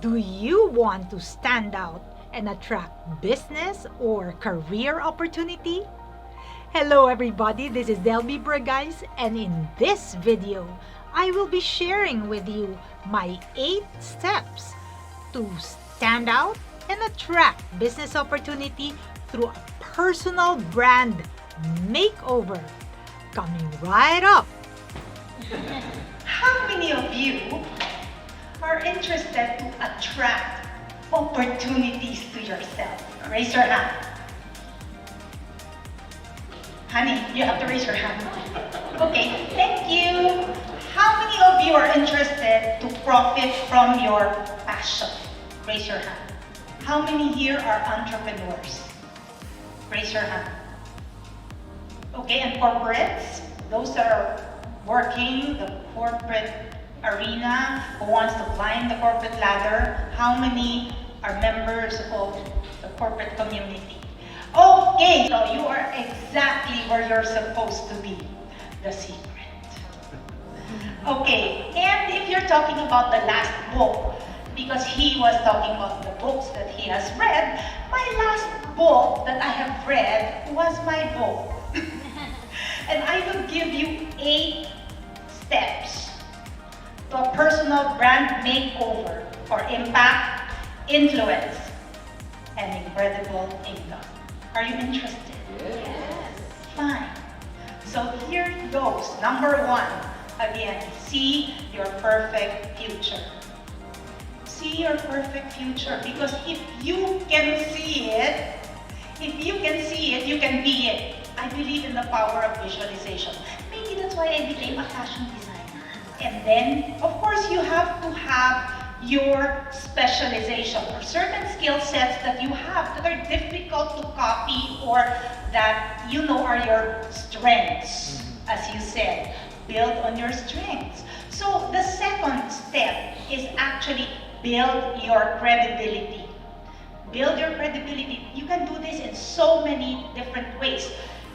Do you want to stand out and attract business or career opportunity? Hello everybody, this is Delby Bragais, and in this video, I will be sharing with you my 8 steps to stand out and attract business opportunity through a personal brand makeover. Coming right up. How many of you are interested to attract opportunities to yourself? Raise your hand. Honey, you have to raise your hand. Okay, thank you. How many of you are interested to profit from your passion? Raise your hand. How many here are entrepreneurs? Raise your hand. Okay, and corporates, those that are working the corporate arena, who wants to climb the corporate ladder, how many are members of the corporate community? Okay, so you are exactly where you're supposed to be, the secret. Okay, and if you're talking about the last book, because he was talking about the books that he has read, my last book that I have read was my book. And I will give you 8 steps to a personal brand makeover for impact, influence, and incredible income. Are you interested? Yes. Fine. So here goes. Number 1. Again, see your perfect future. See your perfect future, because if you can see it, you can be it. I believe in the power of visualization. Maybe that's why I became a fashion designer. And then, of course, you have to have your specialization or certain skill sets that you have that are difficult to copy or that you know are your strengths. As you said, build on your strengths. So the second step is actually build your credibility. Build your credibility. You can do this in so many different ways.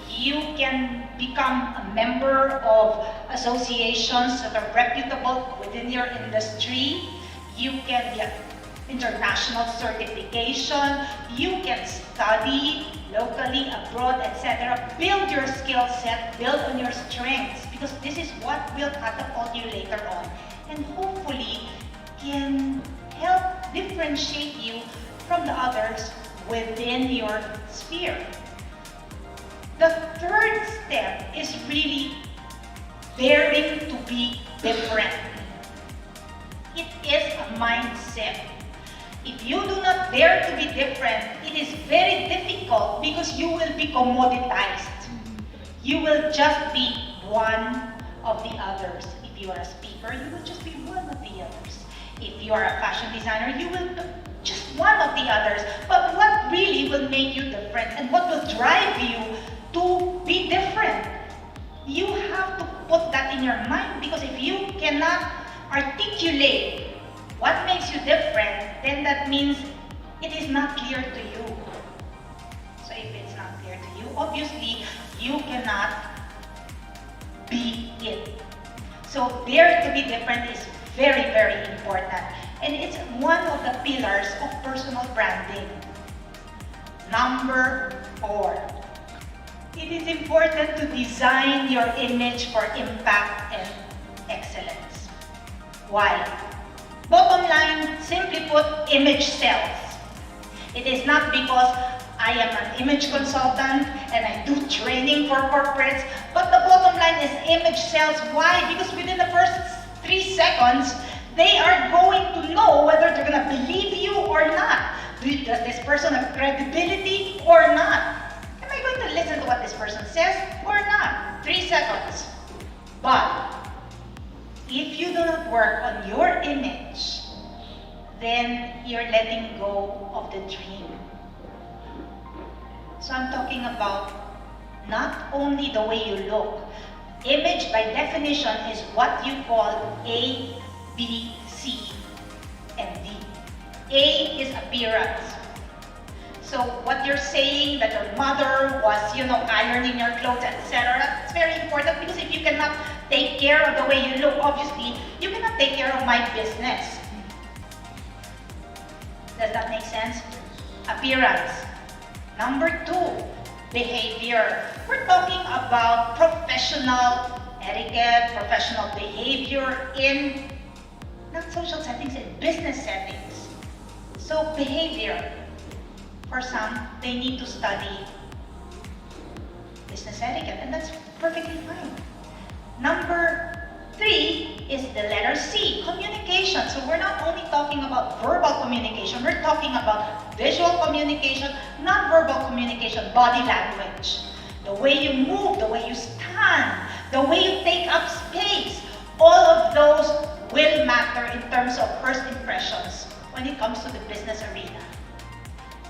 You can become a member of associations that are reputable within your industry. You can get international certification. You can study locally, abroad, etc. Build your skill set, build on your strengths, because this is what will catapult you later on and hopefully can help differentiate you from the others within your sphere. The third step is really daring to be different. It is a mindset. If you do not dare to be different, it is very difficult because you will be commoditized. You will just be one of the others. If you are a speaker, you will just be one of the others. If you are a fashion designer, you will be just one of the others. But what really will make you different and what will drive you to be different? You have to put that in your mind, because if you cannot articulate what makes you different, then that means it is not clear to you. So if it's not clear to you, obviously you cannot be it. So dare to be different is very, very important. And it's one of the pillars of personal branding. Number 4. It is important to design your image for impact and excellence. Why? Bottom line, simply put, image sells. It is not because I am an image consultant and I do training for corporates, but the bottom line is image sells. Why? Because within the first 3 seconds, they are going to know whether they're going to believe you or not. Does this person have credibility or not? Am I going to listen to what this person says or not? 3 seconds. But if you do not work on your image, then you're letting go of the dream. So I'm talking about not only the way you look. Image by definition is what you call A, B, C, and D. A is appearance. So what you're saying that your mother was, ironing your clothes, etc. It's very important, because if you cannot take care of the way you look, obviously, you cannot take care of my business. Does that make sense? Appearance. Number 2, behavior. We're talking about professional etiquette, professional behavior in not social settings, in business settings. So behavior. For some, they need to study business etiquette, and that's perfectly fine. Number 3 is the letter C, communication. So we're not only talking about verbal communication, we're talking about visual communication, non-verbal communication, body language. The way you move, the way you stand, the way you take up space, all of those will matter in terms of first impressions when it comes to the business arena.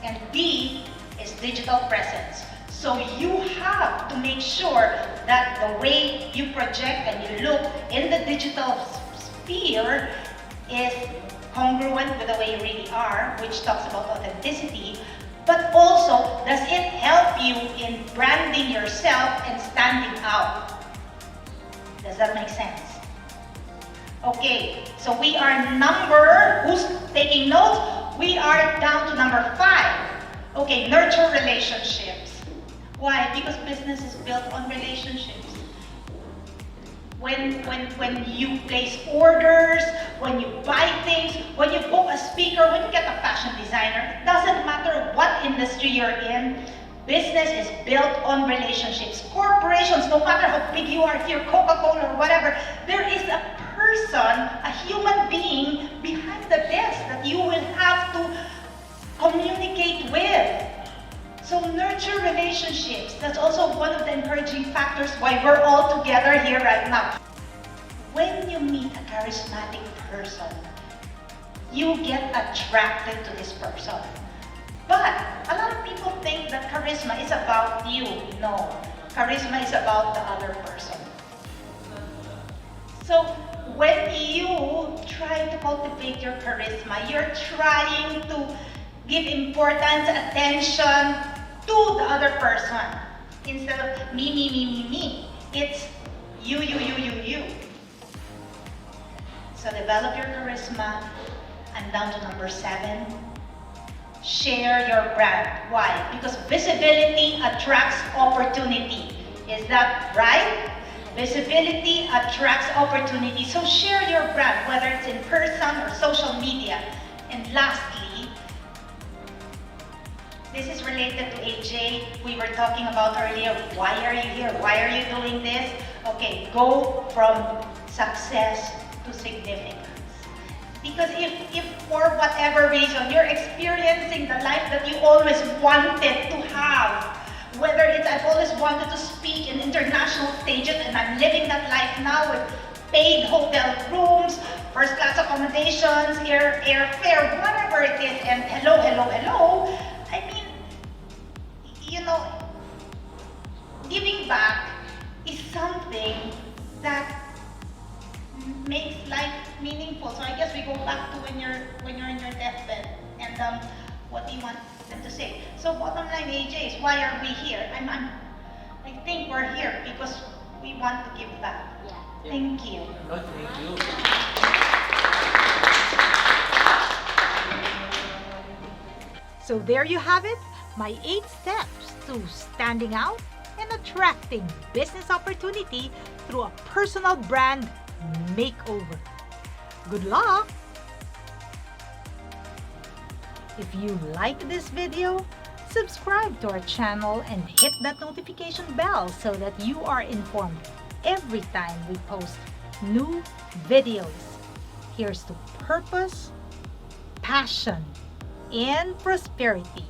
And D is digital presence. So you have to make sure that the way you project and you look in the digital sphere is congruent with the way you really are, which talks about authenticity, but also does it help you in branding yourself and standing out? Does that make sense? Okay, so we are who's taking notes? We are down to number 5. Okay, nurture relationships. Why? Because business is built on relationships. When you place orders, when you buy things, when you book a speaker, when you get a fashion designer, it doesn't matter what industry you're in, business is built on relationships. Corporations, no matter how big you are, if you're Coca-Cola or whatever, there is a person, a human being behind the desk that you will have to communicate with. So nurture relationships. That's also one of the encouraging factors why we're all together here right now. When you meet a charismatic person, you get attracted to this person. But a lot of people think that charisma is about you. No, charisma is about the other person. So when you try to cultivate your charisma, you're trying to give importance, attention to the other person. Instead of me. It's you. So develop your charisma. And down to number 7, share your brand. Why? Because visibility attracts opportunity. Is that right? Visibility attracts opportunity. So share your brand, whether it's in person or social media. And lastly, this is related to AJ. We were talking about earlier, why are you here? Why are you doing this? Okay, go from success to significance. Because if for whatever reason you're experiencing the life that you always wanted to have, whether it's I've always wanted to speak in international stages and I'm living that life now with paid hotel rooms, first class accommodations, airfare, whatever it is, and hello. I mean, giving back is something that makes life meaningful. So I guess we go back to when you're in your deathbed and what do you want them to say? So bottom line, AJ, is why are we here? I think we're here because we want to give back. Yeah. Thank you. No, thank you. So there you have it, my 8 steps to standing out and attracting business opportunity through a personal brand makeover. Good luck! If you like this video, subscribe to our channel and hit that notification bell so that you are informed every time we post new videos. Here's to purpose, passion, and prosperity.